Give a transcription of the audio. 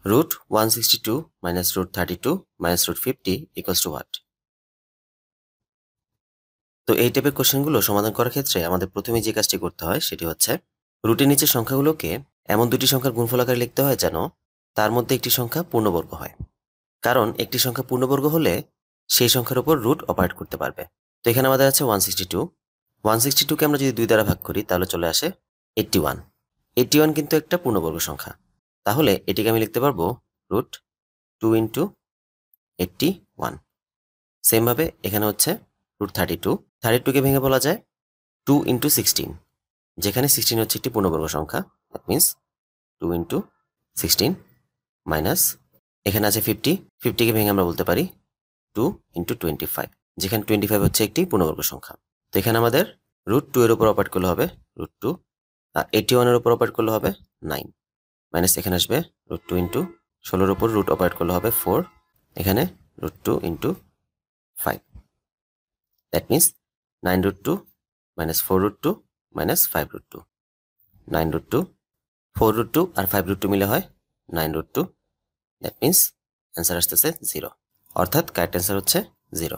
root 162 minus root 32 minus root 50 equals to what? তো এই টাইপের কোশ্চেনগুলো সমাধান করার ক্ষেত্রে আমাদের প্রথমে যে কাজটি করতে হয় সেটি হচ্ছে রুটের নিচের সংখ্যাগুলোকে এমন দুটি সংখ্যার গুণফল আকারে লিখতে হয় যেন তার মধ্যে একটি সংখ্যা পূর্ণবর্গ হয়, কারণ একটি সংখ্যা পূর্ণবর্গ হলে সেই সংখ্যার উপর রুট অপারেট করতে পারবে। তো এখানে আমাদের আছে 162কে আমরা যদি 2 দ্বারা ভাগ করি তাহলে চলে আসে 81 কিন্তু একটা পূর্ণবর্গ সংখ্যা, তাহলে এটিকে আমি লিখতে পারবো রুট 2 ইন্টু 81। সেমভাবে এখানে হচ্ছে রুট 32কে ভেঙে বলা যায় 2 ইন্টু 16, যেখানে 16 হচ্ছে একটি পূর্ণবর্গ সংখ্যা। দ্যাট মিনস 2 ইন্টু 16 মাইনাস এখানে আছে 50কে ভেঙে আমরা বলতে পারি 2 ইন্টু 25, যেখানে 25 হচ্ছে একটি পূর্ণবর্গ সংখ্যা। তো এখানে আমাদের রুট 2 এর উপর অপারেট করলে হবে রুট 2, আর 81 এর উপর অপারেট করলে হবে 9, মাইনাস এখানে আসবে রুট 2 ইন্টু 16 এর উপর রুট অপারেট করলে হবে 4, এখানে root 2 into 5। That means 9 root 2 minus 4 root 2 minus 5 root 2, 9 root 2, 4 root 2 R 5 root 2 মিলে হয় 9 root 2। দ্যাট মিনস অ্যান্সার আসতেছে 0, অর্থাৎ কারেক্ট অ্যান্সার হচ্ছে 0।